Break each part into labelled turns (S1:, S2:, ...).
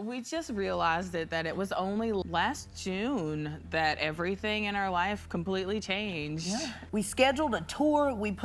S1: We just realized that it was only last June that everything in our life completely changed.
S2: Yeah. We scheduled a tour, we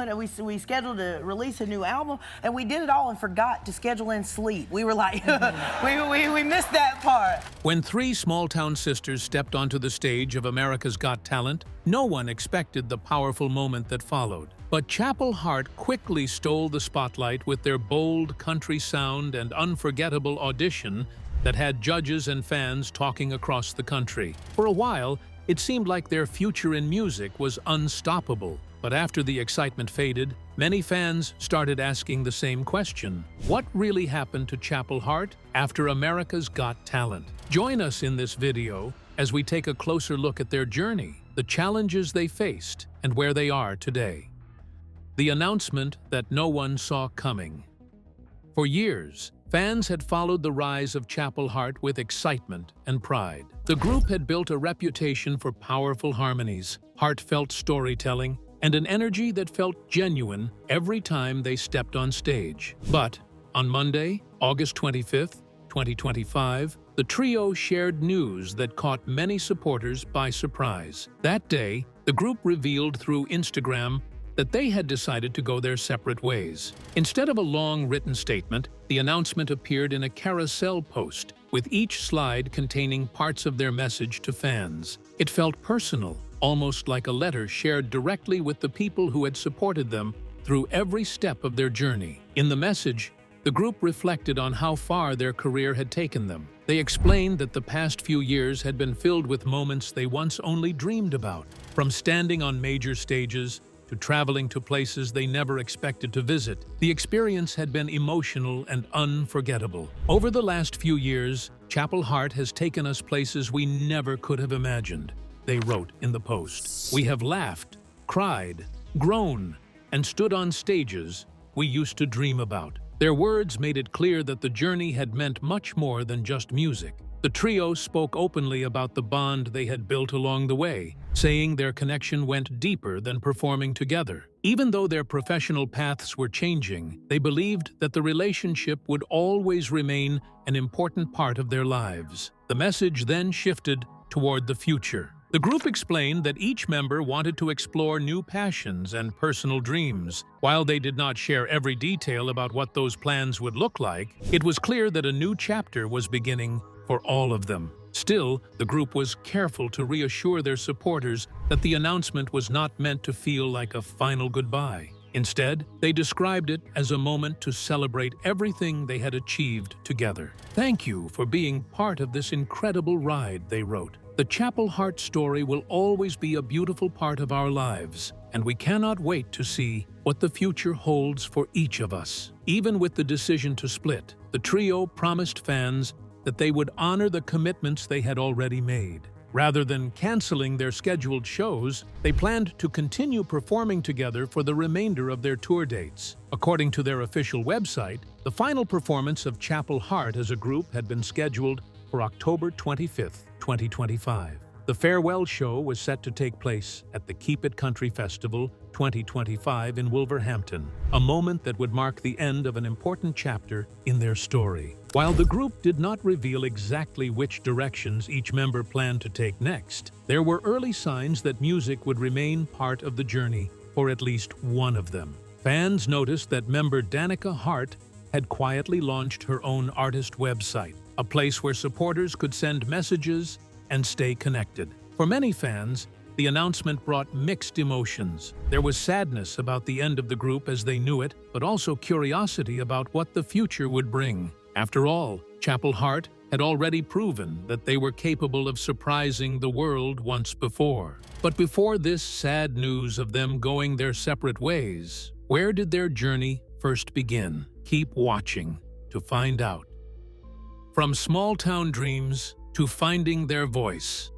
S2: scheduled to release a new album, and we did it all and forgot to schedule in sleep. We were like, we missed that part.
S3: When three small-town sisters stepped onto the stage of America's Got Talent, no one expected the powerful moment that followed. But Chapel Hart quickly stole the spotlight with their bold country sound and unforgettable audition that had judges and fans talking across the country. For a while, it seemed like their future in music was unstoppable. But after the excitement faded, many fans started asking the same question. What really happened to Chapel Hart after America's Got Talent? Join us in this video as we take a closer look at their journey, the challenges they faced, and where they are today. The announcement that no one saw coming. For years, fans had followed the rise of Chapel Hart with excitement and pride. The group had built a reputation for powerful harmonies, heartfelt storytelling, and an energy that felt genuine every time they stepped on stage. But on Monday, August 25th, 2025, the trio shared news that caught many supporters by surprise. That day, the group revealed through Instagram that they had decided to go their separate ways. Instead of a long written statement, the announcement appeared in a carousel post, with each slide containing parts of their message to fans. It felt personal, almost like a letter shared directly with the people who had supported them through every step of their journey. In the message, the group reflected on how far their career had taken them. They explained that the past few years had been filled with moments they once only dreamed about, from standing on major stages to traveling to places they never expected to visit. The experience had been emotional and unforgettable. Over the last few years, Chapel Hart has taken us places we never could have imagined, they wrote in the post. We have laughed, cried, grown, and stood on stages we used to dream about. Their words made it clear that the journey had meant much more than just music. The trio spoke openly about the bond they had built along the way, saying their connection went deeper than performing together. Even though their professional paths were changing, they believed that the relationship would always remain an important part of their lives. The message then shifted toward the future. The group explained that each member wanted to explore new passions and personal dreams. While they did not share every detail about what those plans would look like, it was clear that a new chapter was beginning for all of them. Still, the group was careful to reassure their supporters that the announcement was not meant to feel like a final goodbye. Instead, they described it as a moment to celebrate everything they had achieved together. Thank you for being part of this incredible ride, they wrote. The Chapel Hart story will always be a beautiful part of our lives, and we cannot wait to see what the future holds for each of us. Even with the decision to split, the trio promised fans that they would honor the commitments they had already made. Rather than canceling their scheduled shows, they planned to continue performing together for the remainder of their tour dates. According to their official website, the final performance of Chapel Hart as a group had been scheduled for October 25th, 2025. The farewell show was set to take place at the Keep It Country Festival 2025 in Wolverhampton, a moment that would mark the end of an important chapter in their story. While the group did not reveal exactly which directions each member planned to take next, there were early signs that music would remain part of the journey for at least one of them. Fans noticed that member Danica Hart had quietly launched her own artist website, a place where supporters could send messages and stay connected. For many fans, the announcement brought mixed emotions. There was sadness about the end of the group as they knew it, but also curiosity about what the future would bring. After all, Chapel Hart had already proven that they were capable of surprising the world once before. But before this sad news of them going their separate ways, where did their journey first begin? Keep watching to find out. From small-town dreams to finding their voice.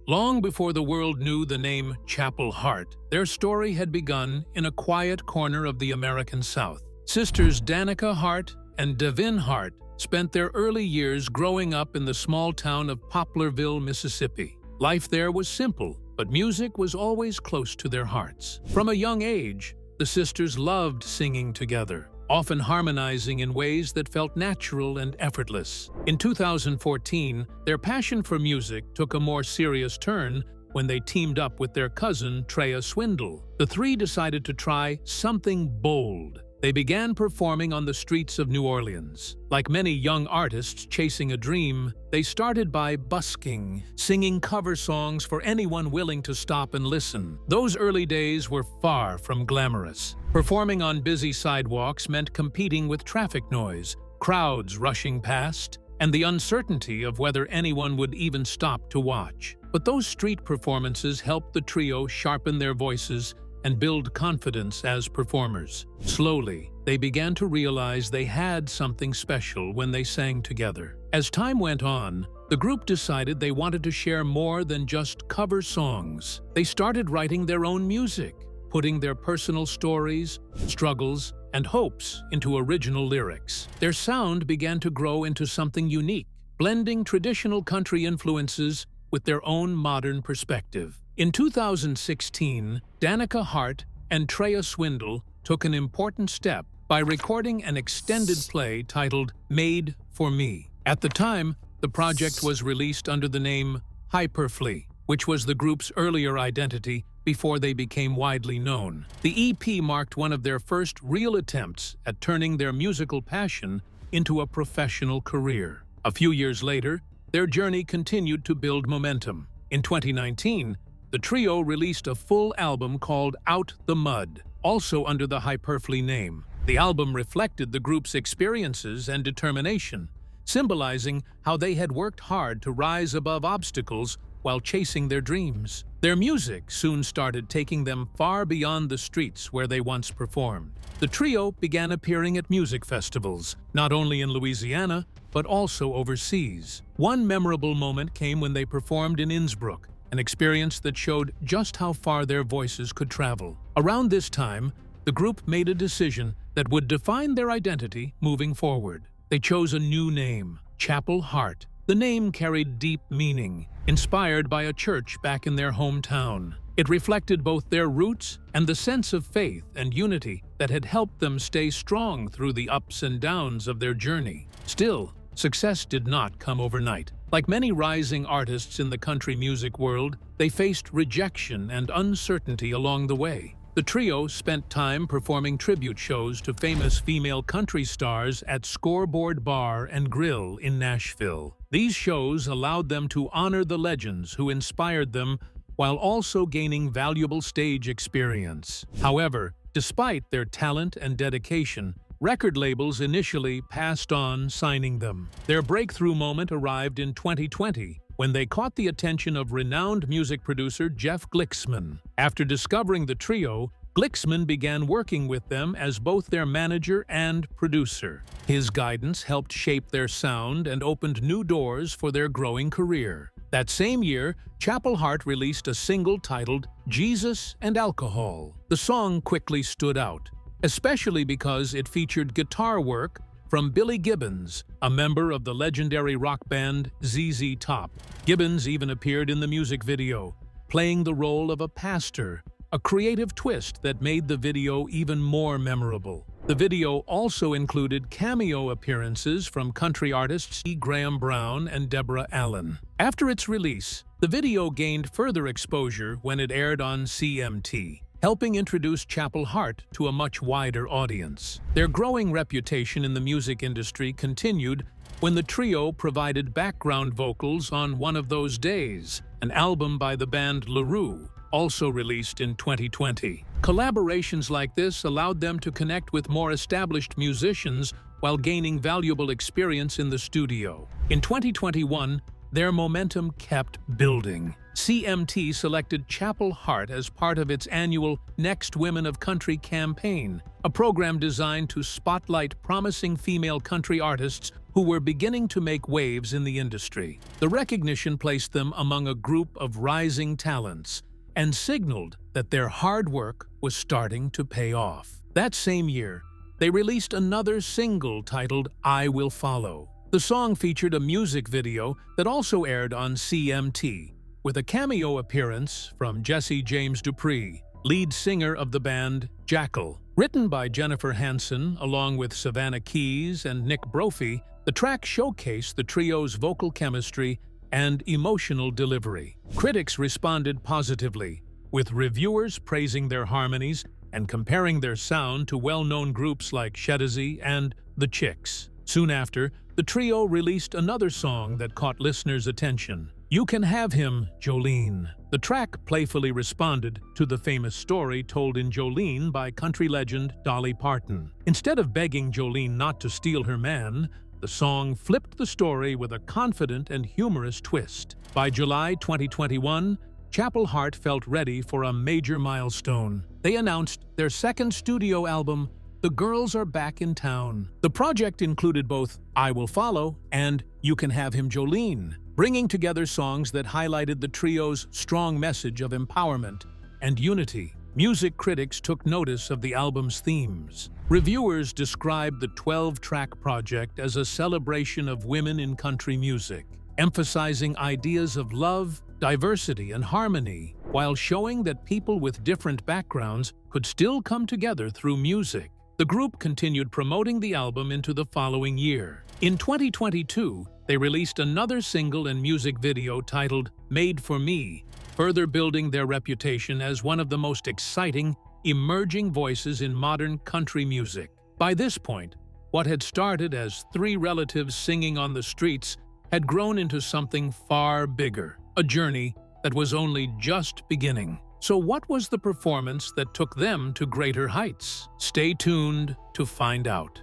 S3: Long before the world knew the name Chapel Hart, their story had begun in a quiet corner of the American South. Sisters Danica Hart and Devin Hart spent their early years growing up in the small town of Poplarville, Mississippi. Life there was simple, but music was always close to their hearts. From a young age, the sisters loved singing together, often harmonizing in ways that felt natural and effortless. In 2014, their passion for music took a more serious turn when they teamed up with their cousin, Trea Swindle. The three decided to try something bold. They began performing on the streets of New Orleans. Like many young artists chasing a dream, they started by busking, singing cover songs for anyone willing to stop and listen. Those early days were far from glamorous. Performing on busy sidewalks meant competing with traffic noise, crowds rushing past, and the uncertainty of whether anyone would even stop to watch. But those street performances helped the trio sharpen their voices and build confidence as performers. Slowly, they began to realize they had something special when they sang together. As time went on, the group decided they wanted to share more than just cover songs. They started writing their own music, putting their personal stories, struggles, and hopes into original lyrics. Their sound began to grow into something unique, blending traditional country influences with their own modern perspective. In 2016, Danica Hart and Trea Swindle took an important step by recording an extended play titled Made for Me. At the time, the project was released under the name Hyperfly, which was the group's earlier identity before they became widely known. The EP marked one of their first real attempts at turning their musical passion into a professional career. A few years later, their journey continued to build momentum. In 2019, the trio released a full album called Out the Mud, also under the Hyperfly name. The album reflected the group's experiences and determination, symbolizing how they had worked hard to rise above obstacles while chasing their dreams. Their music soon started taking them far beyond the streets where they once performed. The trio began appearing at music festivals, not only in Louisiana, but also overseas. One memorable moment came when they performed in Innsbruck, an experience that showed just how far their voices could travel. Around this time, the group made a decision that would define their identity moving forward. They chose a new name, Chapel Hart. The name carried deep meaning, inspired by a church back in their hometown. It reflected both their roots and the sense of faith and unity that had helped them stay strong through the ups and downs of their journey. Still, success did not come overnight. Like many rising artists in the country music world, they faced rejection and uncertainty along the way. The trio spent time performing tribute shows to famous female country stars at Scoreboard Bar and Grill in Nashville. These shows allowed them to honor the legends who inspired them while also gaining valuable stage experience. However, despite their talent and dedication, record labels initially passed on signing them. Their breakthrough moment arrived in 2020, when they caught the attention of renowned music producer Jeff Glixman. After discovering the trio, Glixman began working with them as both their manager and producer. His guidance helped shape their sound and opened new doors for their growing career. That same year, Chapel Hart released a single titled Jesus and Alcohol. The song quickly stood out, especially because it featured guitar work from Billy Gibbons, a member of the legendary rock band ZZ Top. Gibbons even appeared in the music video, playing the role of a pastor, a creative twist that made the video even more memorable. The video also included cameo appearances from country artists E. Graham Brown and Deborah Allen. After its release, the video gained further exposure when it aired on CMT, helping introduce Chapel Hart to a much wider audience. Their growing reputation in the music industry continued when the trio provided background vocals on One of Those Days, an album by the band LaRue, also released in 2020. Collaborations like this allowed them to connect with more established musicians while gaining valuable experience in the studio. In 2021, their momentum kept building. CMT selected Chapel Hart as part of its annual Next Women of Country campaign, a program designed to spotlight promising female country artists who were beginning to make waves in the industry. The recognition placed them among a group of rising talents and signaled that their hard work was starting to pay off. That same year, they released another single titled I Will Follow. The song featured a music video that also aired on CMT, with a cameo appearance from Jesse James Dupree, lead singer of the band Jackal. Written by Jennifer Hansen along with Savannah Keys and Nick Brophy, the track showcased the trio's vocal chemistry and emotional delivery. Critics responded positively, with reviewers praising their harmonies and comparing their sound to well-known groups like Shedzy and The Chicks. Soon after, the trio released another song that caught listeners' attention, You Can Have Him, Jolene. The track playfully responded to the famous story told in Jolene by country legend Dolly Parton. Instead of begging Jolene not to steal her man, the song flipped the story with a confident and humorous twist. By July 2021, Chapel Hart felt ready for a major milestone. They announced their second studio album, The Girls Are Back in Town. The project included both I Will Follow and You Can Have Him, Jolene, bringing together songs that highlighted the trio's strong message of empowerment and unity. Music critics took notice of the album's themes. Reviewers described the 12-track project as a celebration of women in country music, emphasizing ideas of love, diversity, and harmony, while showing that people with different backgrounds could still come together through music. The group continued promoting the album into the following year. In 2022, they released another single and music video titled Made for Me, further building their reputation as one of the most exciting, emerging voices in modern country music. By this point, what had started as three relatives singing on the streets had grown into something far bigger, a journey that was only just beginning. So what was the performance that took them to greater heights? Stay tuned to find out.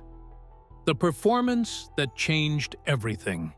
S3: The performance that changed everything.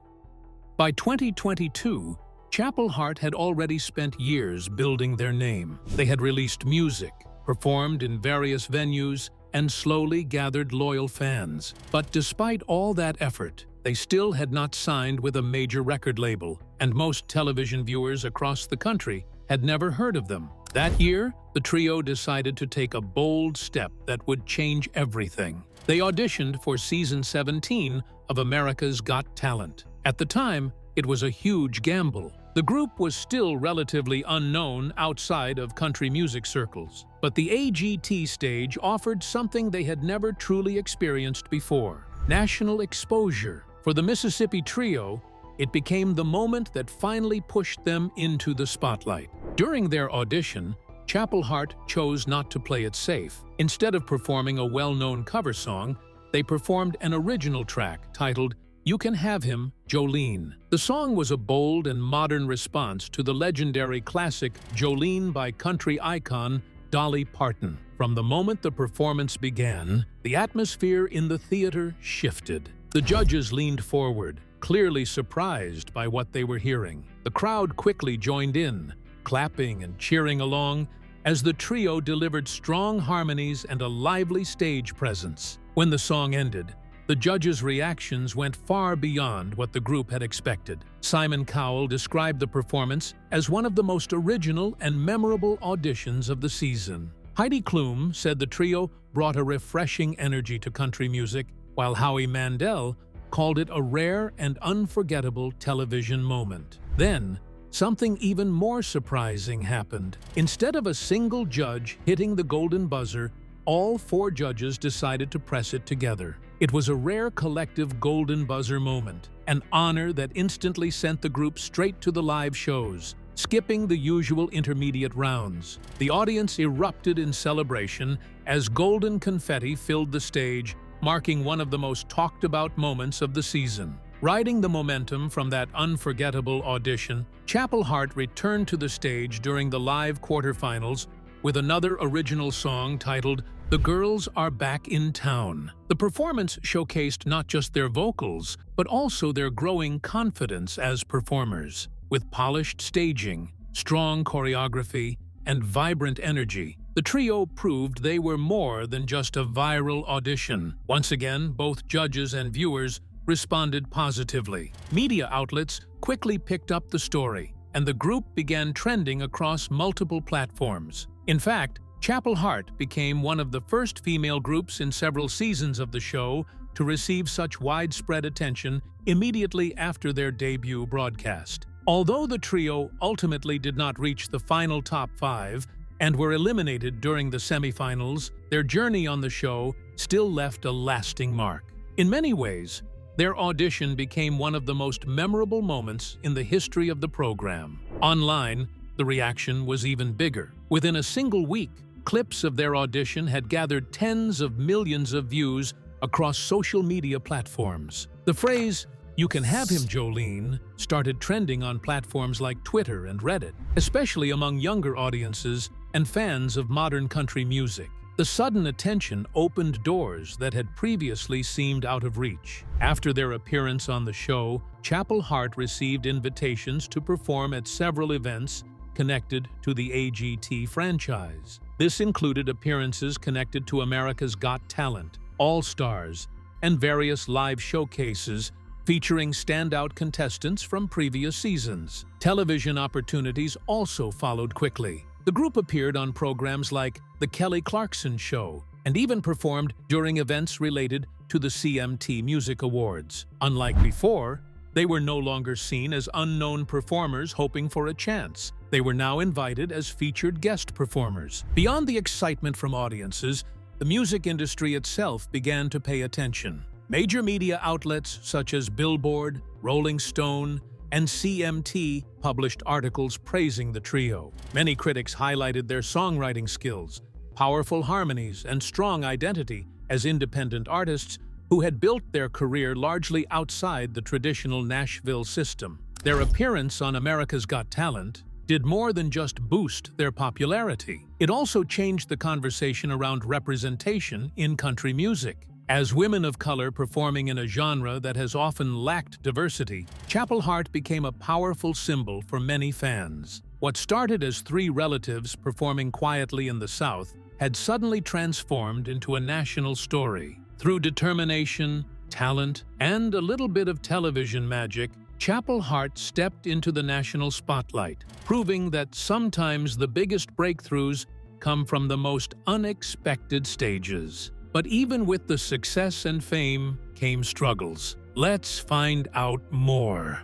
S3: By 2022, Chapel Hart had already spent years building their name. They had released music, performed in various venues, and slowly gathered loyal fans. But despite all that effort, they still had not signed with a major record label, and most television viewers across the country had never heard of them. That year, the trio decided to take a bold step that would change everything. They auditioned for season 17 of America's Got Talent. At the time, it was a huge gamble. The group was still relatively unknown outside of country music circles, but the AGT stage offered something they had never truly experienced before: national exposure. For the Mississippi Trio, it became the moment that finally pushed them into the spotlight. During their audition, Chapel Hart chose not to play it safe. Instead of performing a well-known cover song, they performed an original track titled You Can Have Him, Jolene. The song was a bold and modern response to the legendary classic Jolene by country icon Dolly Parton. From the moment the performance began, the atmosphere in the theater shifted. The judges leaned forward, clearly surprised by what they were hearing. The crowd quickly joined in, clapping and cheering along as the trio delivered strong harmonies and a lively stage presence. When the song ended, the judges' reactions went far beyond what the group had expected. Simon Cowell described the performance as one of the most original and memorable auditions of the season. Heidi Klum said the trio brought a refreshing energy to country music, while Howie Mandel called it a rare and unforgettable television moment. Then, something even more surprising happened. Instead of a single judge hitting the golden buzzer, all four judges decided to press it together. It was a rare collective golden buzzer moment, an honor that instantly sent the group straight to the live shows, skipping the usual intermediate rounds. The audience erupted in celebration as golden confetti filled the stage, marking one of the most talked-about moments of the season. Riding the momentum from that unforgettable audition, Chapel Hart returned to the stage during the live quarterfinals with another original song titled The Girls Are Back in Town. The performance showcased not just their vocals, but also their growing confidence as performers. With polished staging, strong choreography, and vibrant energy, the trio proved they were more than just a viral audition. Once again, both judges and viewers responded positively. Media outlets quickly picked up the story, and the group began trending across multiple platforms. In fact, Chapel Hart became one of the first female groups in several seasons of the show to receive such widespread attention immediately after their debut broadcast. Although the trio ultimately did not reach the final top 5, and were eliminated during the semifinals, their journey on the show still left a lasting mark. In many ways, their audition became one of the most memorable moments in the history of the program. Online, the reaction was even bigger. Within a single week, clips of their audition had gathered tens of millions of views across social media platforms. The phrase, "You can have him, Jolene," started trending on platforms like Twitter and Reddit, especially among younger audiences and fans of modern country music. The sudden attention opened doors that had previously seemed out of reach. After their appearance on the show, Chapel Hart received invitations to perform at several events connected to the AGT franchise. This included appearances connected to America's Got Talent, All Stars, and various live showcases featuring standout contestants from previous seasons. Television opportunities also followed quickly. The group appeared on programs like The Kelly Clarkson Show and even performed during events related to the CMT Music Awards. Unlike before, they were no longer seen as unknown performers hoping for a chance. They were now invited as featured guest performers. Beyond the excitement from audiences, the music industry itself began to pay attention. Major media outlets such as Billboard, Rolling Stone, and CMT published articles praising the trio. Many critics highlighted their songwriting skills, powerful harmonies, and strong identity as independent artists who had built their career largely outside the traditional Nashville system. Their appearance on America's Got Talent did more than just boost their popularity. It also changed the conversation around representation in country music. As women of color performing in a genre that has often lacked diversity, Chapel Hart became a powerful symbol for many fans. What started as three relatives performing quietly in the South had suddenly transformed into a national story. Through determination, talent, and a little bit of television magic, Chapel Hart stepped into the national spotlight, proving that sometimes the biggest breakthroughs come from the most unexpected stages. But even with the success and fame came struggles. Let's find out more.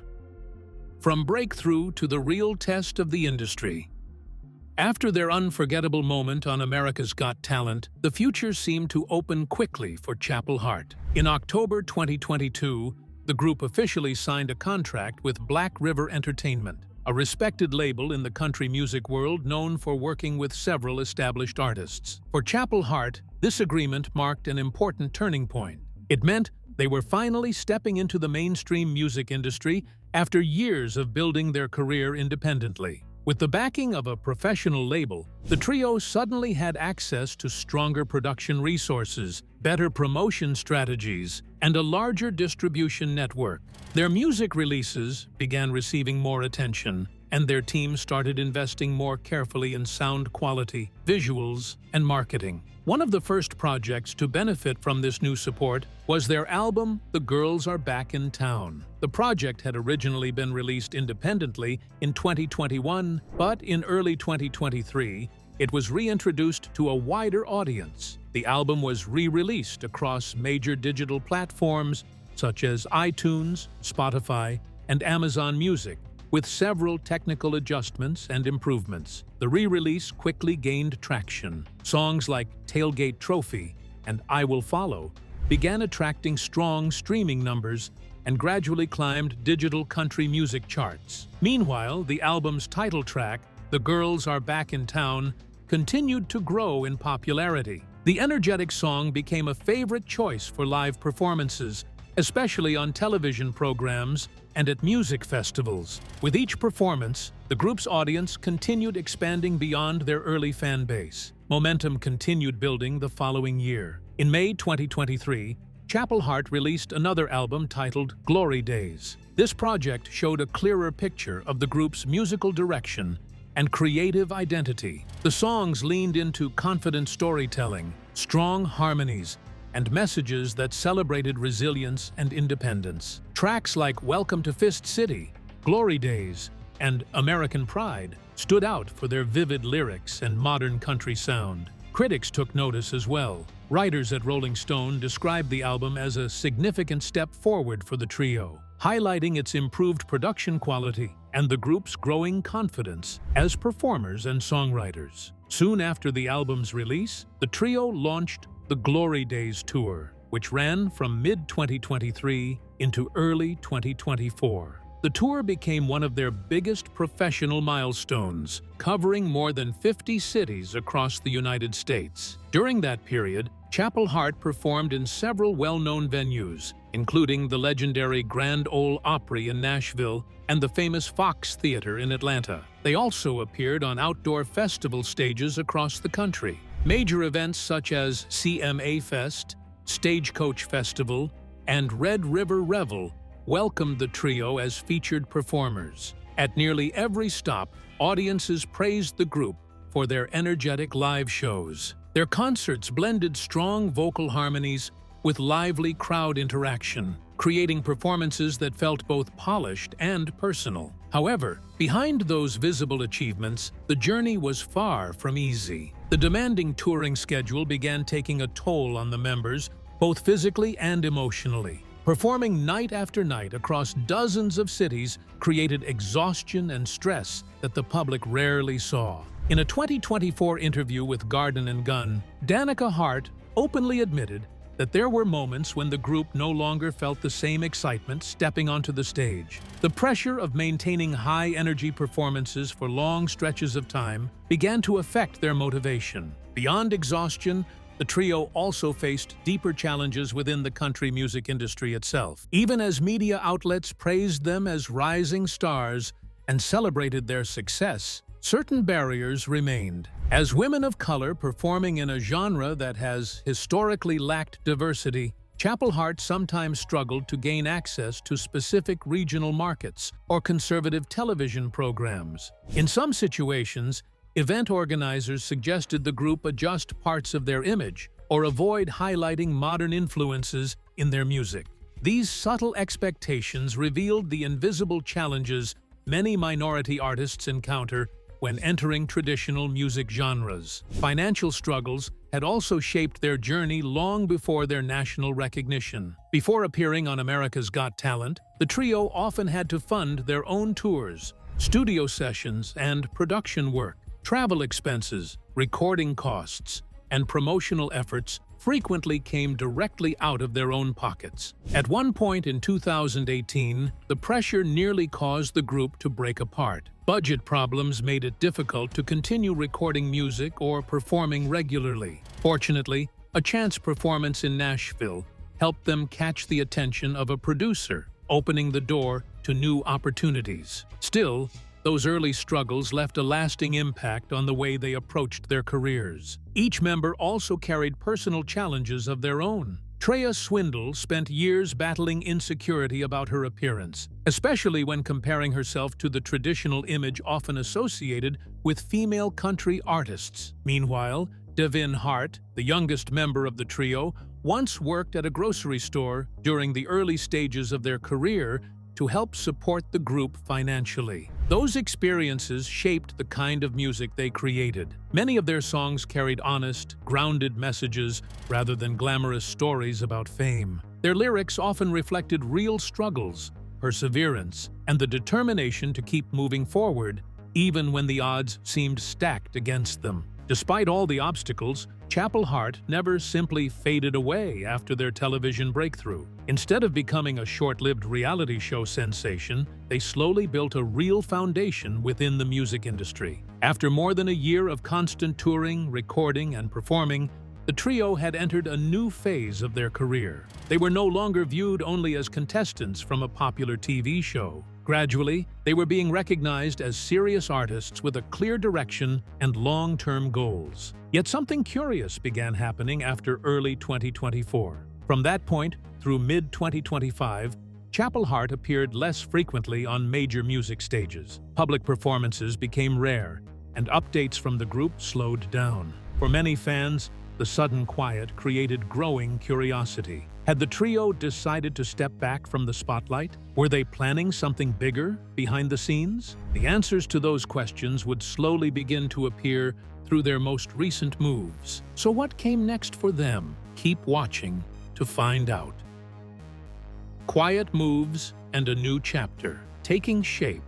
S3: From breakthrough to the real test of the industry. After their unforgettable moment on America's Got Talent, the future seemed to open quickly for Chapel Hart. In October 2022, the group officially signed a contract with Black River Entertainment, a respected label in the country music world known for working with several established artists. For Chapel Hart, this agreement marked an important turning point. It meant they were finally stepping into the mainstream music industry after years of building their career independently. With the backing of a professional label, the trio suddenly had access to stronger production resources, better promotion strategies, and a larger distribution network. Their music releases began receiving more attention, and their team started investing more carefully in sound quality, visuals, and marketing. One of the first projects to benefit from this new support was their album, The Girls Are Back in Town. The project had originally been released independently in 2021, but in early 2023, it was reintroduced to a wider audience. The album was re-released across major digital platforms such as iTunes, Spotify, and Amazon Music, with several technical adjustments and improvements. The re-release quickly gained traction. Songs like Tailgate Trophy and I Will Follow began attracting strong streaming numbers and gradually climbed digital country music charts. Meanwhile, the album's title track, The Girls Are Back in Town, continued to grow in popularity. The energetic song became a favorite choice for live performances, especially on television programs and at music festivals. With each performance, the group's audience continued expanding beyond their early fan base. Momentum continued building the following year. In May 2023, Chapel Hart released another album titled Glory Days. This project showed a clearer picture of the group's musical direction and creative identity. The songs leaned into confident storytelling, strong harmonies, and messages that celebrated resilience and independence. Tracks like Welcome to Fist City, Glory Days, and American Pride stood out for their vivid lyrics and modern country sound. Critics took notice as well. Writers at Rolling Stone described the album as a significant step forward for the trio. highlighting its improved production quality and the group's growing confidence as performers and songwriters. Soon after the album's release, the trio launched the Glory Days Tour, which ran from mid-2023 into early 2024. The tour became one of their biggest professional milestones, covering more than 50 cities across the United States. During that period, Chapel Hart performed in several well-known venues, including the legendary Grand Ole Opry in Nashville and the famous Fox Theater in Atlanta. They also appeared on outdoor festival stages across the country. Major events such as CMA Fest, Stagecoach Festival, and Red River Revel welcomed the trio as featured performers. At nearly every stop, audiences praised the group for their energetic live shows. Their concerts blended strong vocal harmonies with lively crowd interaction, creating performances that felt both polished and personal. However, behind those visible achievements, the journey was far from easy. The demanding touring schedule began taking a toll on the members, both physically and emotionally. Performing night after night across dozens of cities created exhaustion and stress that the public rarely saw. In a 2024 interview with Garden & Gun, Danica Hart openly admitted that there were moments when the group no longer felt the same excitement stepping onto the stage. The pressure of maintaining high-energy performances for long stretches of time began to affect their motivation. Beyond exhaustion, the trio also faced deeper challenges within the country music industry itself. Even as media outlets praised them as rising stars and celebrated their success, certain barriers remained. As women of color performing in a genre that has historically lacked diversity, Chapel Hart sometimes struggled to gain access to specific regional markets or conservative television programs. In some situations, event organizers suggested the group adjust parts of their image or avoid highlighting modern influences in their music. These subtle expectations revealed the invisible challenges many minority artists encounter when entering traditional music genres. Financial struggles had also shaped their journey long before their national recognition. Before appearing on America's Got Talent, the trio often had to fund their own tours, studio sessions, and production work. Travel expenses, recording costs, and promotional efforts frequently came directly out of their own pockets. At one point in 2018, the pressure nearly caused the group to break apart. Budget problems made it difficult to continue recording music or performing regularly. Fortunately, a chance performance in Nashville helped them catch the attention of a producer, opening the door to new opportunities. Still, those early struggles left a lasting impact on the way they approached their careers. Each member also carried personal challenges of their own. Trea Swindle spent years battling insecurity about her appearance, especially when comparing herself to the traditional image often associated with female country artists. Meanwhile, Devin Hart, the youngest member of the trio, once worked at a grocery store during the early stages of their career to help support the group financially. Those experiences shaped the kind of music they created. Many of their songs carried honest, grounded messages rather than glamorous stories about fame. Their lyrics often reflected real struggles, perseverance, and the determination to keep moving forward, even when the odds seemed stacked against them. Despite all the obstacles, Chapel Hart never simply faded away after their television breakthrough. Instead of becoming a short-lived reality show sensation, they slowly built a real foundation within the music industry. After more than a year of constant touring, recording, and performing, the trio had entered a new phase of their career. They were no longer viewed only as contestants from a popular TV show. Gradually, they were being recognized as serious artists with a clear direction and long-term goals. Yet something curious began happening after early 2024. From that point through mid-2025, Chapel Hart appeared less frequently on major music stages. Public performances became rare, and updates from the group slowed down. For many fans, the sudden quiet created growing curiosity. Had the trio decided to step back from the spotlight? Were they planning something bigger behind the scenes? The answers to those questions would slowly begin to appear through their most recent moves. So what came next for them? Keep watching to find out. Quiet moves and a new chapter taking shape.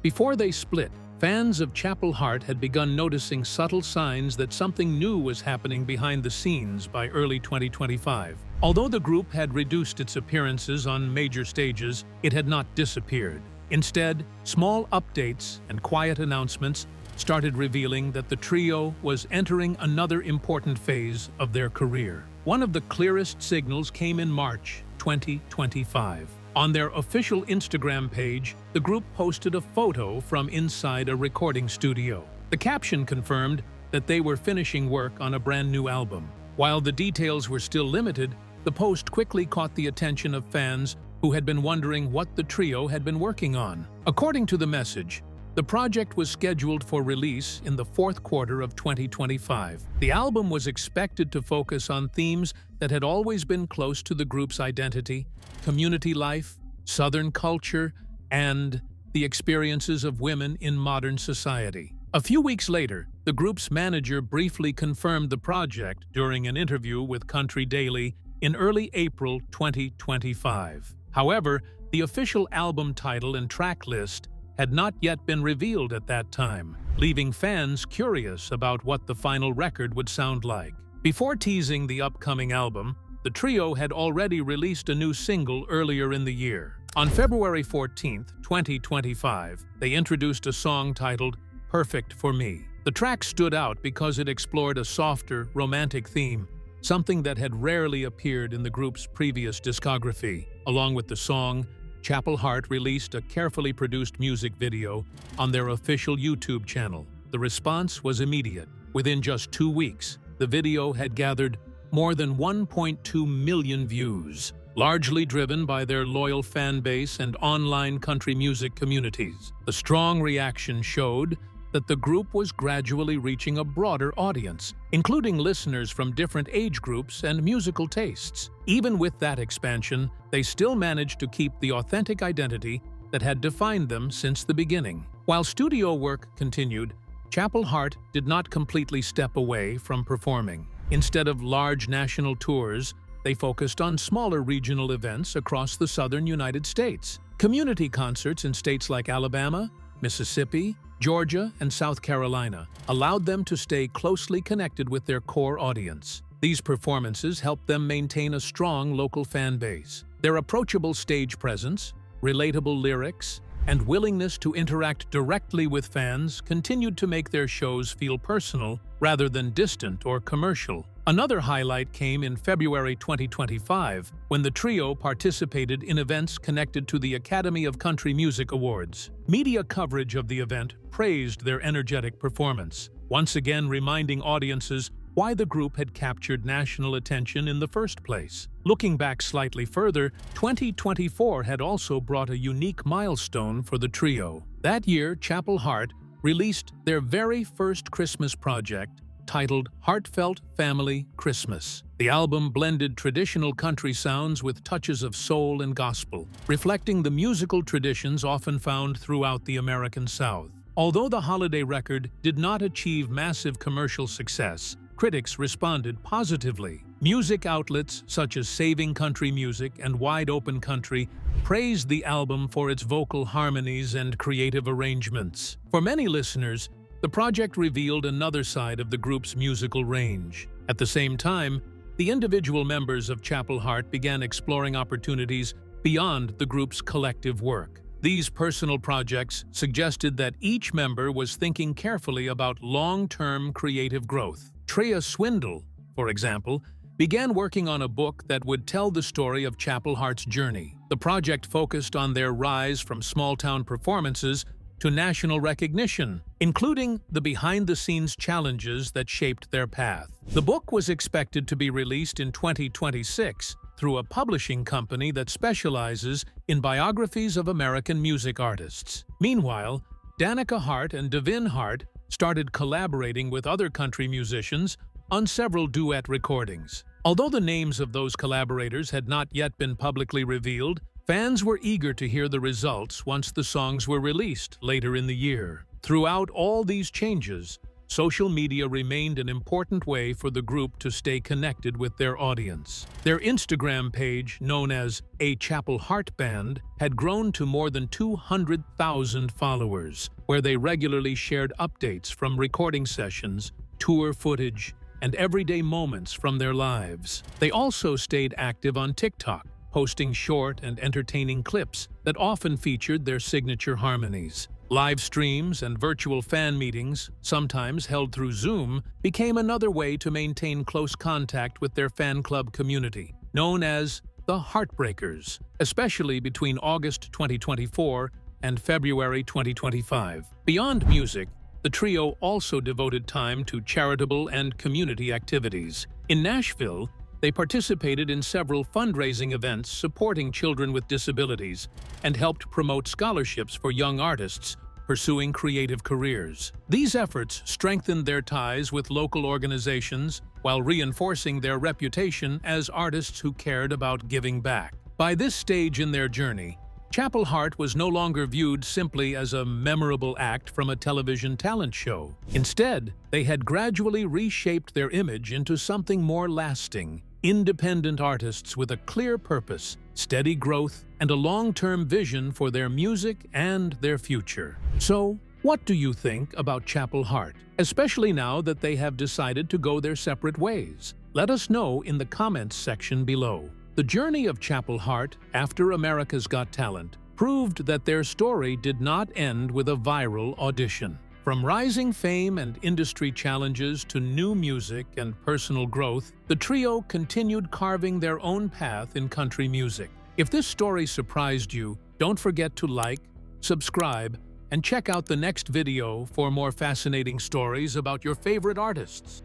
S3: Before they split, fans of Chapel Hart had begun noticing subtle signs that something new was happening behind the scenes by early 2025. Although the group had reduced its appearances on major stages, it had not disappeared. Instead, small updates and quiet announcements started revealing that the trio was entering another important phase of their career. One of the clearest signals came in March 2025. On their official Instagram page, the group posted a photo from inside a recording studio. The caption confirmed that they were finishing work on a brand new album. While the details were still limited, the post quickly caught the attention of fans who had been wondering what the trio had been working on. According to the message, the project was scheduled for release in the fourth quarter of 2025. The album was expected to focus on themes that had always been close to the group's identity: community life, Southern culture, and the experiences of women in modern society. A few weeks later, the group's manager briefly confirmed the project during an interview with Country Daily in early April 2025. However, the official album title and track list had not yet been revealed at that time, leaving fans curious about what the final record would sound like. Before teasing the upcoming album, the trio had already released a new single earlier in the year. On February 14, 2025, they introduced a song titled "Perfect for Me." The track stood out because it explored a softer, romantic theme, something that had rarely appeared in the group's previous discography. Along with the song, Chapel Hart released a carefully produced music video on their official YouTube channel. The response was immediate. Within just 2 weeks, the video had gathered more than 1.2 million views, largely driven by their loyal fan base and online country music communities. The strong reaction showed that the group was gradually reaching a broader audience, including listeners from different age groups and musical tastes. Even with that expansion, they still managed to keep the authentic identity that had defined them since the beginning. While studio work continued, Chapel Hart did not completely step away from performing. Instead of large national tours, they focused on smaller regional events across the southern United States. Community concerts in states like Alabama, Mississippi, Georgia, and South Carolina allowed them to stay closely connected with their core audience. These performances helped them maintain a strong local fan base. Their approachable stage presence, relatable lyrics, and willingness to interact directly with fans continued to make their shows feel personal rather than distant or commercial. Another highlight came in February 2025, when the trio participated in events connected to the Academy of Country Music Awards. Media coverage of the event praised their energetic performance, once again reminding audiences why the group had captured national attention in the first place. Looking back slightly further, 2024 had also brought a unique milestone for the trio. That year, Chapel Hart released their very first Christmas project, titled Heartfelt Family Christmas. The album blended traditional country sounds with touches of soul and gospel, reflecting the musical traditions often found throughout the American South. Although the holiday record did not achieve massive commercial success, critics responded positively. Music outlets such as Saving Country Music and Wide Open Country praised the album for its vocal harmonies and creative arrangements. For many listeners, the project revealed another side of the group's musical range. At the same time, the individual members of Chapel Hart began exploring opportunities beyond the group's collective work. These personal projects suggested that each member was thinking carefully about long-term creative growth. Tria Swindle, for example, began working on a book that would tell the story of Chapel Hart's journey. The project focused on their rise from small-town performances to national recognition, including the behind-the-scenes challenges that shaped their path. The book was expected to be released in 2026 through a publishing company that specializes in biographies of American music artists. Meanwhile, Danica Hart and Devin Hart started collaborating with other country musicians on several duet recordings. Although the names of those collaborators had not yet been publicly revealed, fans were eager to hear the results once the songs were released later in the year. Throughout all these changes, social media remained an important way for the group to stay connected with their audience. Their Instagram page, known as a Chapel Hart Band, had grown to more than 200,000 followers, where they regularly shared updates from recording sessions, tour footage, and everyday moments from their lives. They also stayed active on TikTok, posting short and entertaining clips that often featured their signature harmonies. Live streams and virtual fan meetings, sometimes held through Zoom, became another way to maintain close contact with their fan club community, known as the Heartbreakers, especially between August 2024 and February 2025. Beyond music, the trio also devoted time to charitable and community activities. In Nashville, they participated in several fundraising events supporting children with disabilities and helped promote scholarships for young artists pursuing creative careers. These efforts strengthened their ties with local organizations while reinforcing their reputation as artists who cared about giving back. By this stage in their journey, Chapel Hart was no longer viewed simply as a memorable act from a television talent show. Instead, they had gradually reshaped their image into something more lasting. Independent artists with a clear purpose, steady growth, and a long-term vision for their music and their future. So, what do you think about Chapel Hart, especially now that they have decided to go their separate ways? Let us know in the comments section below. The journey of Chapel Hart after America's Got Talent proved that their story did not end with a viral audition. From rising fame and industry challenges to new music and personal growth, the trio continued carving their own path in country music. If this story surprised you, don't forget to like, subscribe, and check out the next video for more fascinating stories about your favorite artists.